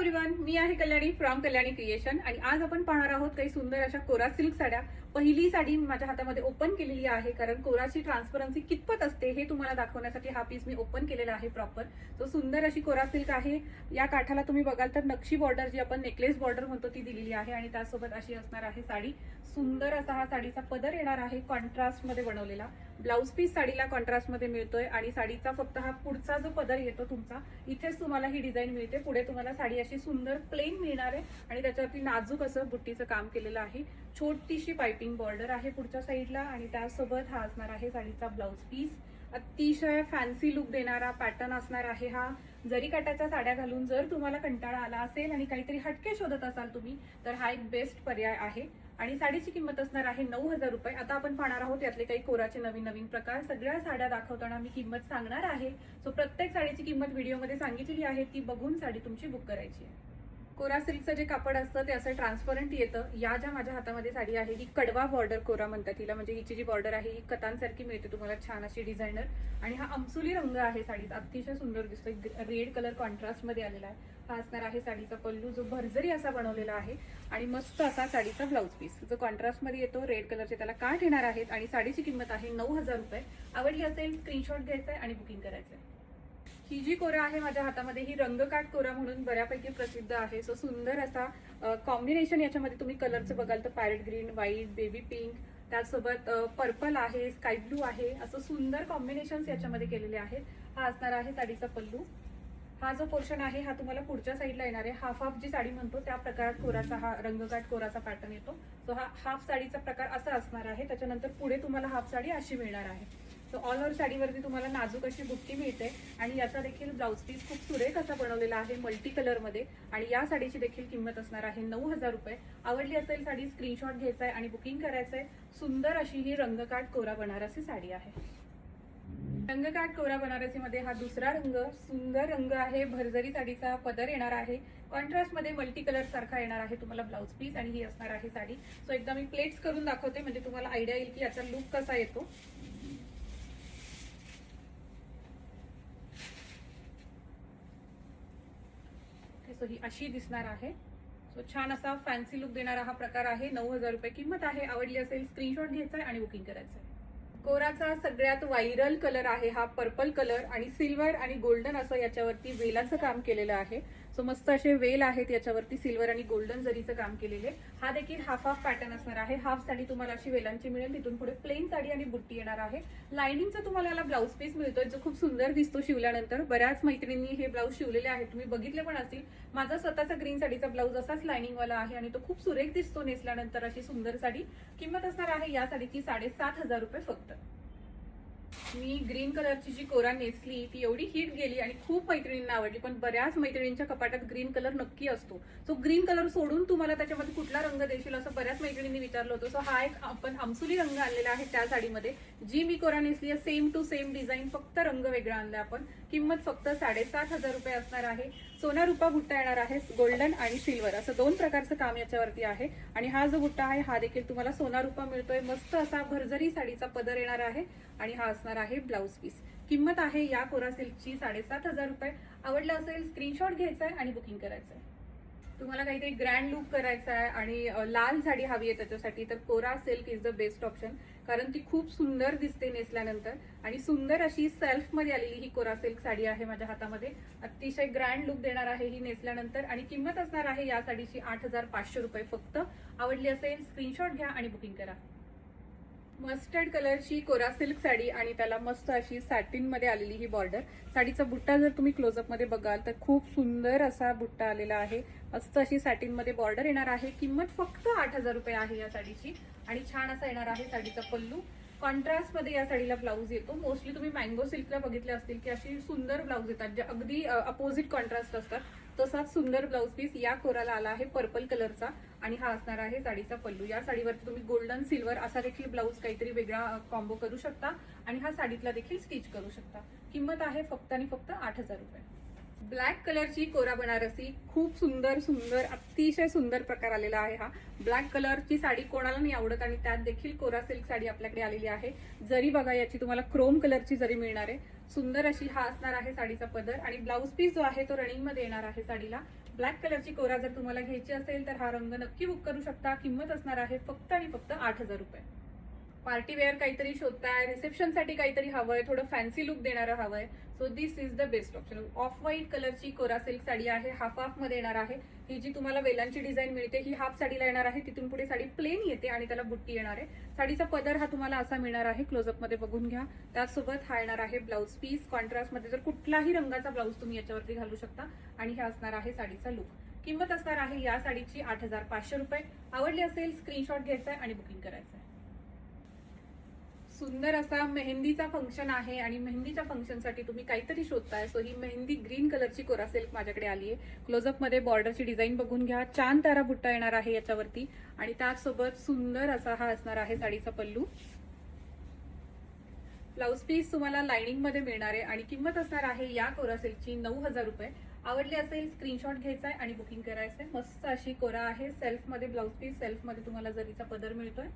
Everyone, मी आहे Kalyani from Kalyani creation आणि आज आपण पाहणार आहोत काही सुंदर अशा कोरा सिल्क साड्या। पहिली साडी माझ्या हातामध्ये ओपन केलेली आहे कारण कोराची ट्रान्सपरन्सी कितपत असते हे तुम्हाला दाखवण्यासाठी हा पीस मी ओपन केलेला आहे प्रॉपर। तो सुंदर अशी कोरा सिल्क आहे। या काठाला तुम्ही बघाल तर नक्षी बॉर्डर जी आपण नेकलेस बॉर्डर म्हणतो ती दिलेली आहे आणि त्यासोबत अशी असणार आहे साडी। सुंदर असा हा साडीचा पदर येणार आहे कॉन्ट्रास्ट मध्ये बनवलेला। ब्लाउज पीस साडीला कॉन्ट्रास्ट मध्ये मिळतोय आणि साडीचा फक्त हा पुढचा जो पदर येतो तुमचा इथेच तुम्हाला ही डिझाइन मिळते। पुढे तुम्हाला साडी अशी सुंदर प्लेन मिळणार आहे आणि त्याच्यावरती नाजूक असं बुट्टीचं काम केलेलं आहे। छोटीशी पाइपिंग बॉर्डर आहे पुढच्या साईडला आणि त्यासोबत हा असणार आहे साडीचा ब्लाउज पीस। अतिशय फॅन्सी लुक देणारा पॅटर्न असणार आहे हा। जरी काटाच्या साड्या घालून जर तुम्हाला कंटाळा आला असेल आणि काहीतरी हटके शोधत असाल तुम्ही तर हा एक बेस्ट पर्याय आहे। आणि साडीची किंमत असणार आहे 9,000 रुपये। आता आपण पाहणार आहोत यातले काही कोराचे नवीन नवीन प्रकार। सगळ्या साड्या दाखवताना मी किंमत सांगणार आहे। सो प्रत्येक साडीची किंमत व्हिडिओमध्ये सांगितलेली आहे, ती बघून साडी तुमची बुक करायची आहे। कोरा सिल्कचं जे कापड असतं ते असं ट्रान्सपरंट येतं। या ज्या माझ्या हातामध्ये साडी आहे ही कडवा बॉर्डर कोरा म्हणतात तिला, म्हणजे हिची जी बॉर्डर आहे ही कतांसारखी मिळते तुम्हाला छान अशी डिझायनर। आणि हा अमसुली रंग आहे साडीचा, अतिशय सुंदर दिसतोय, रेड कलर कॉन्ट्रास्ट मध्ये आलेला आहे। हा असणार आहे साडीचा पल्लू जो भरजरी असा बनवलेला आहे आणि मस्त असा साडीचा ब्लाउज पीस जो कॉन्ट्रास्ट मध्ये येतो। रेड कलरचे त्याला काठ येणार आहेत आणि साडीची किंमत आहे 9,000 रुपये। आवडली असेल स्क्रीनशॉट घ्यायचा आहे आणि बुकिंग करायचं आहे। ही जी कोरा आहे माझ्या हातामध्ये ही रंगकाठ कोरा म्हणून बऱ्यापैकी प्रसिद्ध आहे। सो सुंदर असा कॉम्बिनेशन याच्यामध्ये तुम्ही कलरचं बघाल तर parrot green, white, baby pink, त्यासोबत पर्पल आहे, स्काय ब्लू आहे, असं सुंदर कॉम्बिनेशन्स याच्यामध्ये केलेले आहेत। हा असणार आहे साडीचा पल्लू। हा जो पोर्शन आहे हा तुम्हाला पुढच्या साईडला येणार आहे। हाफ हाफ जी साडी म्हणतो त्या प्रकारात कोराचा हा रंगकाठ कोराचा पॅटर्न येतो। सो हा हाफ साडीचा प्रकार असा असणार आहे। त्याच्यानंतर पुढे तुम्हाला हाफ साडी अशी मिळणार आहे। सो ऑल ओव्हर साडीवरती तुम्हाला नाजूक अशी बुट्टी मिळते आणि याचा देखील ब्लाउज पीस खूप सुरेख असा बनवलेला आहे मल्टी कलर मध्ये। आणि या साडीची देखील किंमत असणार आहे 9,000 रुपये। आवडली असेल साडी स्क्रीनशॉट घ्यायचा आहे आणि बुकिंग करायचं आहे। सुंदर अशी ही रंगकाठ कोरा बनारसी साडी आहे। रंगकाठ कोरा बनारसी मध्ये हा दुसरा रंग, सुंदर रंग आहे। भरजरी साडीचा पदर येणार आहे, कॉन्ट्रास्ट मध्ये मल्टी कलर सारखा येणार आहे तुम्हाला ब्लाउज पीस आणि ही असणार आहे साडी। सो एकदा मी प्लेट्स करून दाखवते म्हणजे तुम्हाला आयडिया येईल की याचा लुक कसा येतो। सो ही अशी दिसणार आहे। सो छान असा फॅन्सी लुक देणारा हा प्रकार आहे। 9,000 रुपये किंमत आहे। आवडली असेल स्क्रीनशॉट घ्यायचा आहे आणि बुकिंग करायचं आहे। कोराचा सगळ्यात व्हायरल कलर आहे हा पर्पल कलर आणि सिल्वर आणि गोल्डन असं याच्यावरती वेलाचं काम केलेलं आहे। सो मस्त असे वेल आहेत याच्यावरती सिल्वर आणि गोल्डन जरीचं काम केलेले। हा देखील हाफ हाफ पॅटर्न असणार आहे। हाफ साडी तुम्हाला अशी वेलांची मिळेल, तिथून पुढे प्लेन साडी आणि बुट्टी येणार आहे। लाइनिंगचा तुम्हाला याला ब्लाउज पीस मिळतोय जो खूप सुंदर दिसतो शिवल्यानंतर। बऱ्याच मैत्रिणींनी हे ब्लाउज शिवलेले आहेत, तुम्ही बघितले पण असतील। माझा स्वतःचा ग्रीन साडीचा ब्लाउज असाच लाइनिंगवाला आहे आणि तो खूप सुरेख दिसतो नेसल्यानंतर। अशी सुंदर साडी किंमत असणार आहे या साडीची 7,500 रुपये फक्त। मी ग्रीन कलरची जी कोरा नेसली ती एवढी हिट गेली आणि खूप मैत्रिणींना आवडली, पण बऱ्याच मैत्रिणींच्या कपाटात ग्रीन कलर नक्की असतो। सो ग्रीन कलर सोडून तुम्हाला त्याच्यामध्ये कुठला रंग देशील असं बऱ्याच मैत्रिणींनी विचारलं होतं। सो हा एक आपण अमसुली रंग आणलेला आहे त्या साडीमध्ये। जी मी कोरा नेसली आहे सेम टू सेम डिझाईन, फक्त रंग वेगळा आणला आपण। किंमत फक्त 7,500 रुपये असणार आहे। सोना रुपा बुट्टा येणार आहे, गोल्डन आणि सिल्वर असं दोन प्रकारचं काम याच्यावरती आहे। आणि हा जो बुट्टा आहे हा देखील तुम्हाला सोना रुपा मिळतोय। मस्त असा भरजरी साडीचा पदर येणार आहे आणि हा असणार आहे ब्लाउज पीस। किंमत आहे या कोरा सिल्कची 7,500 रुपये। आवडलं असेल स्क्रीनशॉट घ्यायचा आहे आणि बुकिंग करायचं आहे। तुम्हाला काहीतरी ग्रँड लुक करायचा आहे आणि लाल साडी हवी आहे त्याच्यासाठी तर कोरा silk is the best option, कारण ती खूप सुंदर दिसते नेसल्यानंतर। आणि सुंदर अशी सेल्फ मध्ये आलेली ही कोरा सिल्क साडी आहे माझ्या हातामध्ये। अतिशय ग्रँड लुक देणार आहे ही नेसल्यानंतर आणि किंमत असणार आहे या साडीची 8,500 रुपये फक्त। आवडली असेल स्क्रीनशॉट घ्या आणि बुकिंग करा। मस्टर्ड कलरची कोरा सिल्क साडी आणि त्याला मस्त अशी सॅटिन मध्ये आलेली ही बॉर्डर। साडीचा बुट्टा जर तुम्ही क्लोजअप मध्ये बघाल तर खूप सुंदर असा बुट्टा आलेला आहे। मस्त अशी सॅटिन मध्ये बॉर्डर येणार आहे। किंमत फक्त 8,000 रुपये आहे या साडीची आणि छान असा येणार आहे साडीचा पल्लू। कॉन्ट्रास्ट मध्ये या साडीला ब्लाऊज येतो। मोस्टली तुम्ही मँगो सिल्कला बघितले असतील की अशी सुंदर ब्लाऊज येतात जे अगदी अपोजिट कॉन्ट्रास्ट असतात, तसाच सुंदर ब्लाऊज पीस या कोराला आला आहे पर्पल कलरचा आणि हा असणार आहे साडीचा पल्लू। या साडीवरती तुम्ही गोल्डन सिल्वर असा देखील ब्लाऊज काहीतरी वेगळा कॉम्बो करू शकता आणि हा साडीतला देखील स्टिच करू शकता। किंमत आहे फक्त आणि फक्त 8,000 रुपये। ब्लॅक कलरची कोरा बनारसी, खूप सुंदर सुंदर अतिशय सुंदर प्रकार आलेला आहे हा। ब्लॅक कलरची साडी कोणाला नाही आवडत आणि त्यात देखील कोरा सिल्क साडी आपल्याकडे आलेली आहे। जरी बघा याची तुम्हाला क्रोम कलरची जरी मिळणार आहे। सुंदर अशी हा असणार आहे साडीचा पदर आणि ब्लाउज पीस जो आहे तो रनिंग मध्ये येणार आहे साडीला। ब्लॅक कलरची कोरा जर तुम्हाला घ्यायची असेल तर हा रंग नक्की बुक करू शकता. किंमत असणार आहे फक्त आणि फक्त 8,000 रुपये. पार्टी वेअर काहीतरी शोधताय, रिसेप्शन साठी काहीतरी हवंय, थोडं फॅन्सी लुक देणारं हवंय, so this is the best option. Off white कलरची कोरा सिल्क साडी आहे, हाफ हाफ मध्ये येणार आहे. ही जी तुम्हाला वेलांची डिझाईन मिळते ही हाफ साडीला येणार आहे. तिथून पुढे साडी प्लेन येते आणि त्याला बुट्टी येणार आहे. साडीचा पदर हा तुम्हाला असा मिळणार आहे, क्लोजअप मध्ये बघून घ्या. त्यासोबत हा येणार आहे ब्लाउज पीस. कॉन्ट्रास्ट मध्ये जर कुठलाही रंगाचा ब्लाउज तुम्ही याच्यावरती घालू शकता आणि हा असणार आहे साडीचा लुक. किंमत असणार आहे या साडीची 8,500 रुपये. आवडली असेल स्क्रीनशॉट घ्यायचा आहे आणि बुकिंग करायचं आहे. सुंदर असा मेहंदीचा फंक्शन आहे आणि मेहंदीच्या फंक्शनसाठी तुम्ही काहीतरी शोधताय, सो ही मेहंदी ग्रीन कलरची कोरा सिल्क माझ्याकडे आली आहे. क्लोजअप मध्ये बॉर्डरची डिझाईन बघून घ्या. छान तारा बुट्टा येणार आहे याच्यावरती आणि त्याचसोबत सुंदर असा हा असणार आहे साडीचा पल्लू. ब्लाउज पीस तुम्हाला लाइनिंग मध्ये मिळणार आहे आणि किंमत असणार आहे या कोरा सिल्कची 9,000 रुपये. आवडली असेल स्क्रीनशॉट घ्यायचा आहे आणि बुकिंग करायचंय. मस्त अशी कोरा आहे, सेल्फ मध्ये ब्लाउज पीस, सेल्फ मध्ये तुम्हाला जरीचा पदर मिळतोय.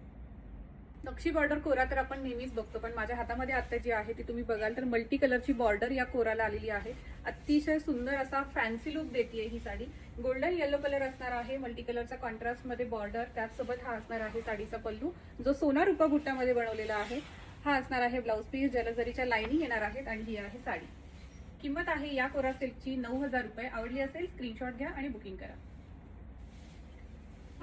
नक्षी बॉर्डर कोरा तर आपण नेहमीच बघतो, पण माझ्या हातामध्ये आता जी आहे ती तुम्ही बघाल तर मल्टी कलरची बॉर्डर या कोराला आलेली आहे. अतिशय सुंदर असा फॅन्सी लुक देते ही साडी. गोल्डन येलो कलर असणार आहे, मल्टी कलरचा कॉन्ट्रास्ट मध्ये बॉर्डर, त्याचसोबत हा असणार आहे साडीचा पल्लू जो सोना रुपा बुट्ट्यामध्ये बनवलेला आहे. हा असणार आहे ब्लाउज पीस, ज्याला जरीच्या लाईनिंग येणार आहेत आणि ही आहे साडी. किंमत आहे या कोरा सिल्कची 9,000 रुपये. आवडली असेल स्क्रीनशॉट घ्या आणि बुकिंग करा.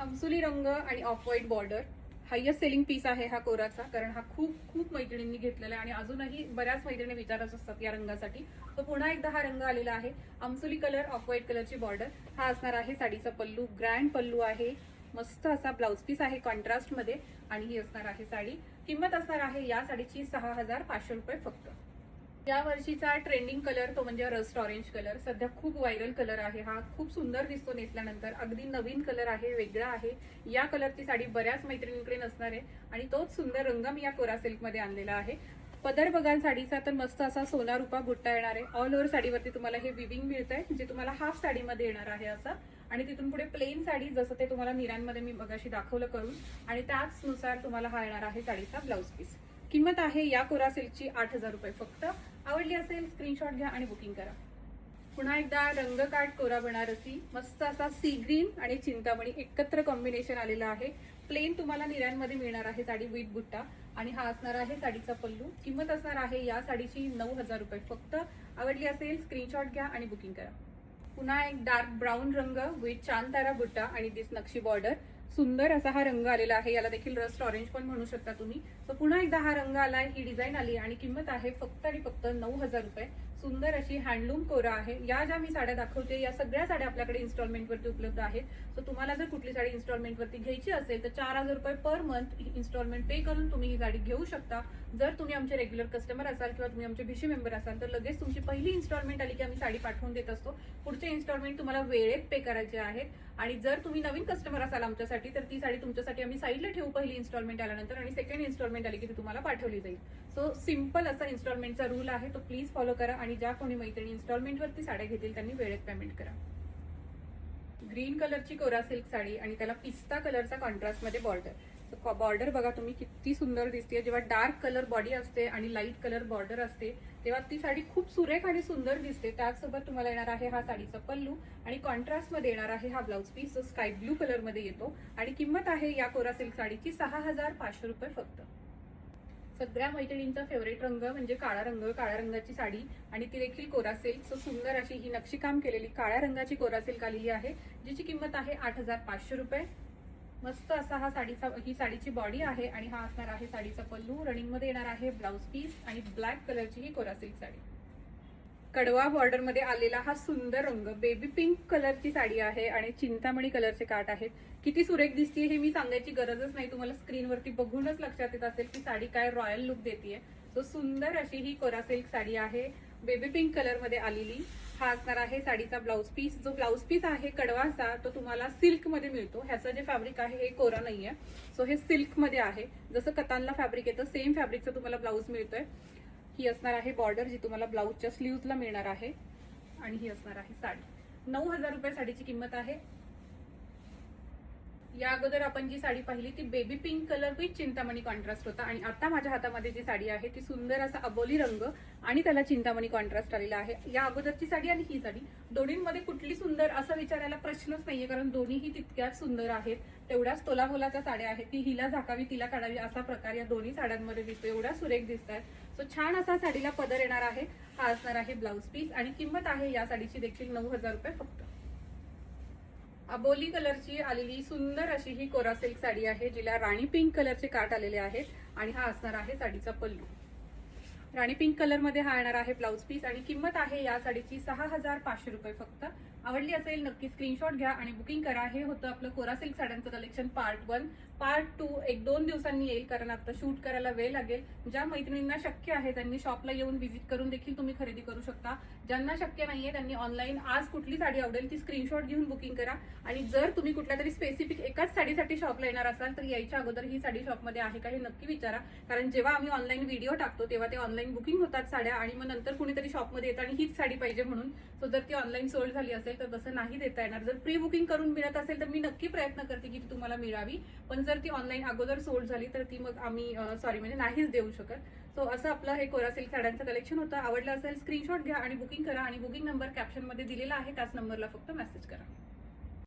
अमसुली रंग आणि off white border, highest selling piece आहे हा कोराचा, कारण हा खूप खूप मैत्रिणींनी घेतलेला आहे आणि अजूनही बऱ्याच मैत्रिणी विचारत असतात या रंगासाठी. तो पुन्हा एकदा हा रंग आलेला आहे. अमसुली कलर, ऑफ व्हाईट कलरची बॉर्डर, हा असणार आहे साडीचा पल्लू. ग्रँड पल्लू आहे, मस्त असा ब्लाउज पीस आहे कॉन्ट्रास्ट मध्ये आणि ही असणार आहे साडी. किंमत असणार आहे या साडीची 6,500 रुपये फक्त. या वर्षीचा ट्रेंडिंग कलर तो म्हणजे रस्ट ऑरेंज कलर. सध्या खूप व्हायरल कलर आहे हा, खूप सुंदर दिसतो नेसल्यानंतर. अगदी नवीन कलर आहे, वेगळा आहे. या कलरची साडी बऱ्याच मैत्रिणींकडे नसणार आहे आणि तोच सुंदर रंग मी या कोरा सिल्क मध्ये आणलेला आहे. पदर बघाल साडीचा तर मस्त असा सोना रुपा बुट्टा येणार आहे. ऑल ओव्हर साडीवरती तुम्हाला हे विविंग मिळतंय, जे तुम्हाला हाफ साडीमध्ये येणार आहे असा. आणि तिथून पुढे प्लेन साडी, जसं ते तुम्हाला निरांमध्ये मी मगाशी दाखवलं करून, आणि त्याचनुसार तुम्हाला हा येणार आहे साडीचा ब्लाउज पीस. किंमत आहे या कोरा सिल्कची 8,000 रुपये फक्त. आवडली असेल स्क्रीनशॉट घ्या आणि बुकिंग करा. पुन्हा एकदा रंगकाट कोरा बनारसी, मस्त असा सी ग्रीन आणि चिंतामणी एकत्र कॉम्बिनेशन आलेला आहे. प्लेन तुम्हाला निरांमध्ये मिळणार आहे साडी विथ बुट्टा आणि हा असणार आहे साडीचा पल्लू. किंमत असणार आहे या साडीची 9,000 रुपये फक्त. आवडली असेल स्क्रीनशॉट घ्या आणि बुकिंग करा. पुन्हा एक डार्क ब्राऊन रंग विथ छान तारा बुट्टा आणि दिस नक्षी बॉर्डर. सुंदर असा हा रंग आलेला आहे, याला देखील रस्ट ऑरेंज पण म्हणू शकता तुम्ही. तर पुन्हा एकदा हा रंग आलाय, ही डिझाईन आली आणि किंमत आहे फक्त आणि फक्त 9,000 रुपये. सुंदर अशी हँडलूम कोरा आहे. या ज्या मी साड्या दाखवते या सगळ्या साड्या आपल्याकडे इन्स्टॉलमेंट वरती उपलब्ध आहेत. सो तुम्हाला जर कुठली साडी इन्स्टॉलमेंट वरती घ्यायची असेल तर 4,000 रुपये पर मंथ इन्स्टॉलमेंट पे करून तुम्ही ही साडी घेऊ शकता. जर तुम्ही आमचे रेग्युलर कस्टमर असाल किंवा तुम्ही आमचे भिशी मेंबर असाल तर लगेच तुमची पहिली इन्स्टॉलमेंट आली की आम्ही साडी पाठवून देत असतो. पुढचे इन्स्टॉलमेंट तुम्हाला वेळेत पे करायचे आहेत. आणि जर तुम्ही नवीन कस्टमर असाल आमच्यासाठी तर ती साडी तुमच्यासाठी आम्ही साईडला ठेवू पहिली इन्स्टॉलमेंट आल्यानंतर, आणि सेकंड इन्स्टॉलमेंट आली की ती तुम्हाला पाठवली जाईल. सो सिंपल असा इन्स्टॉलमेंटचा रूल आहे, तो प्लीज फॉलो करा. आणि ज्या कोणी मैत्रिणी इन्स्टॉलमेंट वरती साड्या घेतील त्यांनी वेळेत पेमेंट करा. ग्रीन कलरची कोरा सिल्क साडी आणि त्याला पिस्ता कलरचा कॉन्ट्रास्ट मध्ये बॉर्डर. बॉर्डर बघा तुम्ही किती सुंदर दिसते. जेव्हा डार्क कलर बॉडी असते आणि लाईट कलर बॉर्डर असते तेव्हा ती साडी खूप सुरेख आणि सुंदर दिसते. त्याचसोबत तुम्हाला येणार आहे हा साडीचा पल्लू आणि कॉन्ट्रास्ट मध्ये येणार आहे हा ब्लाउज पीस जो स्काय ब्लू कलर मध्ये येतो. आणि किंमत आहे या कोरा सिल्क साडीची 6,500 रुपये फक्त. सगळ्या मैत्रिणींचा फेवरेट रंग म्हणजे काळा रंग, काळ्या रंगाची साडी आणि ती देखील कोरा सिल्क. सो सुंदर अशी ही नक्षीकाम केलेली काळ्या रंगाची कोरा सिल्क आलेली आहे, जिची किंमत आहे 8,500 रुपये. मस्त असा हा साडीचा, ही साडीची बॉडी आहे आणि हा असणार आहे साडीचा पल्लू. रनिंग मध्ये येणार आहे ब्लाउज पीस आणि ब्लॅक कलरची ही कोरा सिल्क साडी. कडवा बॉर्डर मध्ये आलेला हा सुंदर रंग, बेबी पिंक कलरची साडी आहे आणि चिंतामणी कलरचे काठ आहेत. किती सुरेख दिसते हे मी सांगायची गरजच नाही, तुम्हाला स्क्रीनवरती बघूनच लक्षात येत असेल की साडी काय रॉयल लुक देते. सो सुंदर अशी ही कोरा सिल्क साडी आहे, बेबी पिंक कलर मध्ये आलेली. हा असणार आहे साडीचा ब्लाउज पीस. जो ब्लाउज पीस आहे कडवाचा तो तुम्हाला सिल्क मध्ये मिळतो. ह्याचं जे फॅब्रिक आहे हे कोरा नाहीये, सो हे सिल्क मध्ये आहे. जसं कतानला फॅब्रिक येतं सेम फॅब्रिकचा तुम्हाला ब्लाउज मिळतोय. ही असणार आहे बॉर्डर जी तुम्हाला ब्लाउजच्या स्लीव्हजला मिळणार आहे आणि ही असणार आहे साडी. 9,000 रुपये साडीची किंमत आहे. या अगोदर आपण जी साडी पाहिली ती baby pink colour with Chintamani contrast होता आणि आता माझ्या हातामध्ये जी साडी आहे ती सुंदर असा अबोली रंग आणि त्याला चिंतामणी कॉन्ट्रास्ट आलेला आहे. या अगोदरची साडी आणि ही साडी दोन्हींमध्ये कुठली सुंदर असं विचारायला प्रश्नच नाहीये, कारण दोन्हीही तितक्याच सुंदर आहेत. तेवढ्याच तोलामोलाच्या साड्या आहेत, ती हिला झाकावी तिला काढावी असा प्रकार या दोन्ही साड्यांमध्ये दिसतो. एवढ्या सुरेख दिसत आहेत. सो छान असा साडीला पदर येणार आहे. हा असणार आहे ब्लाउज पीस आणि किंमत आहे या साडीची देखील 9,000 रुपये फक्त. अबोली कलरची आलेली सुंदर अशी ही कोरा सिल्क साडी आहे, जिला राणी पिंक कलरचे काठ आलेले आहेत आणि हा असणार आहे साडीचा पल्लू. राणी पिंक कलर मध्ये हा येणार आहे ब्लाउज पीस आणि किंमत आहे या साडीची 6,500 रुपये फक्त. आवडली असेल नक्की स्क्रीनशॉट घ्या आणि बुकिंग करा. हे होतं आपलं कोरा सिल्क साड्यांचं कलेक्शन पार्ट 1. पार्ट 2 1-2 दिवसांनी येईल, कारण आता शूट करायला वेळ लागेल. ज्या मैत्रिणींना शक्य आहे त्यांनी शॉपला येऊन व्हिजिट करून देखील तुम्ही खरेदी करू शकता. ज्यांना शक्य नाहीये त्यांनी ऑनलाईन आज कुठली साडी आवडेल ती स्क्रीनशॉट घेऊन बुकिंग करा. आणि जर तुम्ही कुठल्या तरी स्पेसिफिक एकाच साडीसाठी शॉपला येणार असाल तर यायच्या अगोदर ही साडी शॉपमध्ये आहे का हे नक्की विचारा, कारण जेव्हा आम्ही ऑनलाईन व्हिडिओ टाकतो तेव्हा ते ऑनलाईन बुकिंग होतात साड्या आणि मग नंतर कुणीतरी शॉपमध्ये येतं आणि हीच साडी पाहिजे म्हणून. सो जर ती ऑनलाईन सोल्ड झाली असेल तर तसं नाही देता येणार. जर प्री बुकिंग करून मिळत असेल तर मी नक्की प्रयत्न करते की ती तुम्हाला मिळावी, पण जर ती ऑनलाईन अगोदर सोल्ड झाली तर ती मग आम्ही म्हणजे नाहीच देऊ शकत. सो असं आपलं हे कोरा सिल्क साड्यांचं कलेक्शन होतं. आवडलं असेल स्क्रीनशॉट घ्या आणि बुकिंग करा आणि बुकिंग नंबर कॅप्शन मध्ये दिलेला आहे, त्याच नंबरला फक्त मेसेज करा.